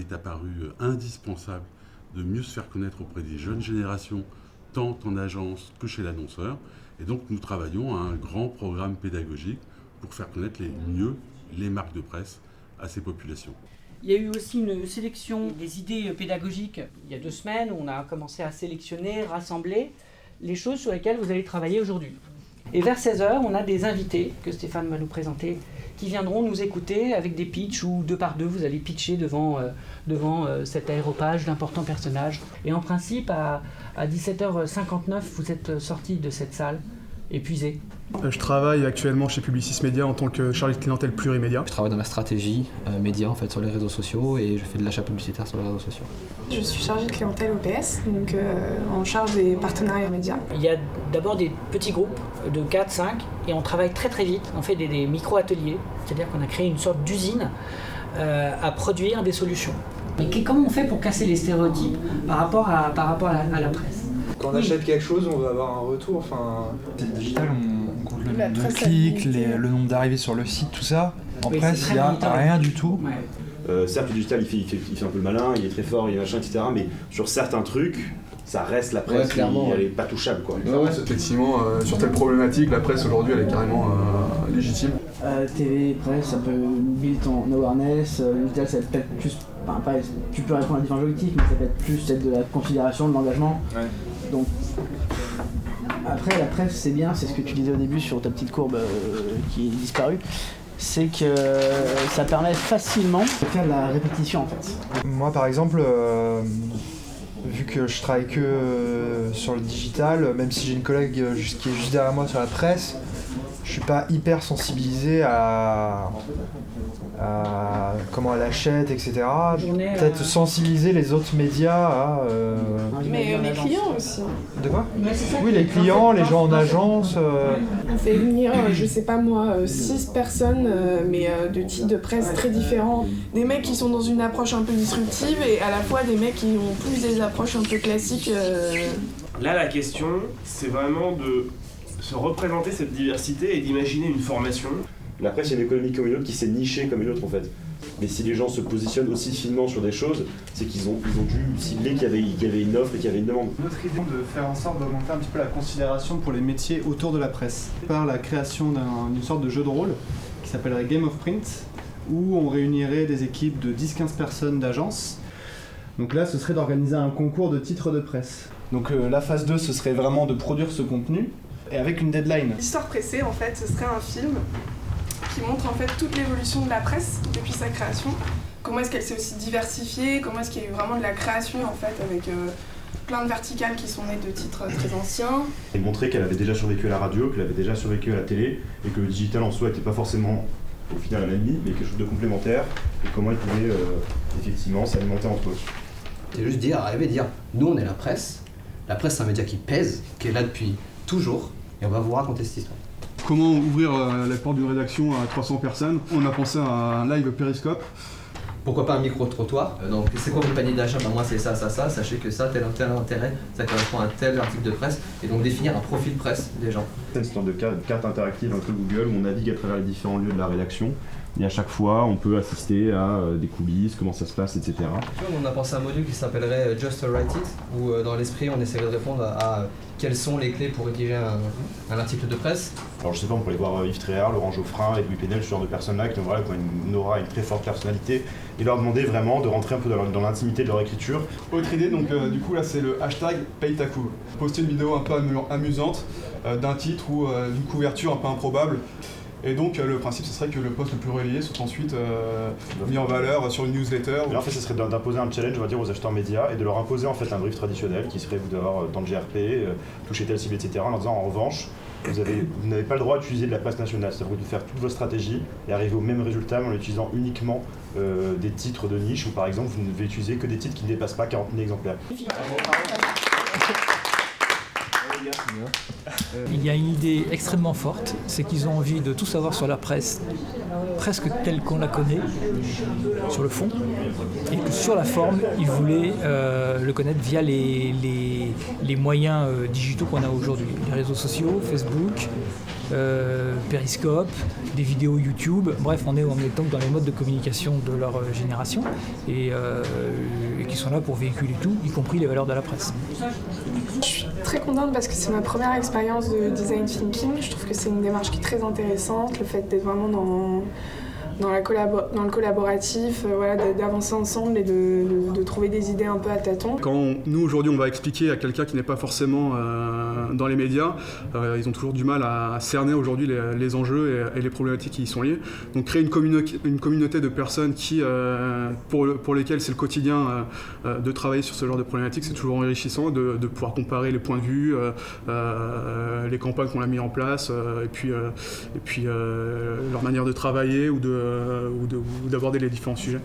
est apparu indispensable de mieux se faire connaître auprès des jeunes générations, tant en agence que chez l'annonceur. Et donc nous travaillons à un grand programme pédagogique pour faire connaître mieux les marques de presse à ces populations. Il y a eu aussi une sélection des idées pédagogiques il y a 2 semaines où on a commencé à sélectionner, rassembler les choses sur lesquelles vous allez travailler aujourd'hui. Et vers 16h, on a des invités que Stéphane va nous présenter qui viendront nous écouter avec des pitchs où 2 par 2 vous allez pitcher devant cet aéropage d'importants personnages. Et en principe, à 17h59, vous êtes sortis de cette salle épuisés. Je travaille actuellement chez Publicis Média en tant que chargé de clientèle plurimédia. Je travaille dans la stratégie média en fait, sur les réseaux sociaux et je fais de l'achat publicitaire sur les réseaux sociaux. Je suis chargée de clientèle OPS, donc en charge des partenariats médias. Il y a d'abord des petits groupes de 4, 5 et on travaille très très vite. On fait des micro-ateliers, c'est-à-dire qu'on a créé une sorte d'usine à produire des solutions. Et comment on fait pour casser les stéréotypes par rapport à la presse ? Quand on achète quelque chose, on va avoir un retour. C'est digital, on compte le nombre de clics, le nombre d'arrivées sur le site, tout ça. En presse, il n'y a rien du tout. Ouais. Certes, le digital, il fait un peu le malin, il est très fort, il est machin, etc. Mais sur certains trucs, ça reste la presse, elle est pas touchable, quoi. Ouais, effectivement, sur telle problématique, la presse aujourd'hui, elle est carrément légitime. TV, presse, ça peut build ton awareness, le digital, ça va être peut-être plus, tu peux répondre à différents objectifs, mais ça peut être plus celle de la considération, de l'engagement. Ouais. Donc, après, la presse, c'est bien, c'est ce que tu disais au début sur ta petite courbe qui est disparue, c'est que ça permet facilement de faire de la répétition en fait. Moi, par exemple, vu que je travaille que sur le digital, même si j'ai une collègue qui est juste derrière moi sur la presse, je suis pas hyper sensibilisé à comment elle achète, etc. Peut-être sensibiliser les autres médias à... Mais les clients aussi. De quoi ? Oui, les clients, les gens en agence... On fait venir, je sais pas moi, 6 personnes, mais de types de presse très différents. Des mecs qui sont dans une approche un peu disruptive et à la fois des mecs qui ont plus des approches un peu classiques. Là, la question, c'est vraiment de se représenter cette diversité et d'imaginer une formation. La presse, il y a une économie comme une autre qui s'est nichée comme une autre, en fait. Mais si les gens se positionnent aussi finement sur des choses, c'est qu'ils ont dû cibler qu'il y avait une offre et qu'il y avait une demande. Notre idée de faire en sorte d'augmenter un petit peu la considération pour les métiers autour de la presse, par la création d'une sorte de jeu de rôle qui s'appellerait Game of Print, où on réunirait des équipes de 10-15 personnes d'agence. Donc là, ce serait d'organiser un concours de titres de presse. Donc la phase 2, ce serait vraiment de produire ce contenu, et avec une deadline. L'histoire pressée, en fait, ce serait un film qui montre en fait toute l'évolution de la presse depuis sa création. Comment est-ce qu'elle s'est aussi diversifiée, comment est-ce qu'il y a eu vraiment de la création en fait avec plein de verticales qui sont nées de titres très anciens. Et montrer qu'elle avait déjà survécu à la radio, qu'elle avait déjà survécu à la télé et que le digital en soi n'était pas forcément au final un ennemi, mais quelque chose de complémentaire et comment ils pouvaient effectivement s'alimenter entre eux. C'est juste arriver à dire, nous on est la presse c'est un média qui pèse, qui est là depuis toujours et on va vous raconter cette histoire. Comment ouvrir la porte d'une rédaction à 300 personnes ? On a pensé à un live périscope. Pourquoi pas un micro-trottoir ? Donc c'est quoi votre panier d'achat ? Moi c'est ça, sachez que ça, tel intérêt, ça correspond à tel article de presse, et donc définir un profil presse des gens. C'est une sorte de carte interactive entre Google où on navigue à travers les différents lieux de la rédaction. Et à chaque fois, on peut assister à des coulisses, comment ça se passe, etc. On a pensé à un module qui s'appellerait Just Write It, où dans l'esprit, on essaierait de répondre à quelles sont les clés pour rédiger un article de presse. Alors je sais pas, on pourrait voir Yves Tréhard, Laurent Geoffrin et Louis Pénel, ce genre de personnes-là qui ont une aura, une très forte personnalité, et leur demander vraiment de rentrer un peu dans l'intimité de leur écriture. Autre idée, donc du coup là c'est le hashtag paye ta couve. Poster une vidéo un peu amusante d'un titre ou d'une couverture un peu improbable. Et donc le principe ce serait que le post le plus relayé soit ensuite mis en valeur sur une newsletter. Et en fait ce serait d'imposer un challenge, on va dire, aux acheteurs médias et de leur imposer en fait un brief traditionnel qui serait vous d'avoir dans le GRP, toucher telle cible, etc. en leur disant en revanche vous n'avez pas le droit d'utiliser de la presse nationale, c'est-à-dire de faire toutes vos stratégies et arriver au même résultat en utilisant uniquement des titres de niche ou par exemple vous ne devez utiliser que des titres qui ne dépassent pas 40 000 exemplaires. les gars. Il y a une idée extrêmement forte, c'est qu'ils ont envie de tout savoir sur la presse, presque telle qu'on la connaît, sur le fond, et que sur la forme, ils voulaient le connaître via les moyens digitaux qu'on a aujourd'hui. Les réseaux sociaux, Facebook, Periscope, des vidéos YouTube, bref, on est donc dans les modes de communication de leur génération et qui sont là pour véhiculer tout, y compris les valeurs de la presse. Je suis très contente parce que c'est ma première expérience de design thinking. Je trouve que c'est une démarche qui est très intéressante, le fait d'être vraiment dans le collaboratif, voilà, d'avancer ensemble et de trouver des idées un peu à tâtons. Quand nous aujourd'hui on va expliquer à quelqu'un qui n'est pas forcément dans les médias, ils ont toujours du mal à cerner aujourd'hui les enjeux et les problématiques qui y sont liées. Donc créer une communauté de personnes pour lesquelles c'est le quotidien de travailler sur ce genre de problématiques, c'est toujours enrichissant de pouvoir comparer les points de vue, les campagnes qu'on a mis en place et puis leur manière de travailler ou d'aborder les différents sujets.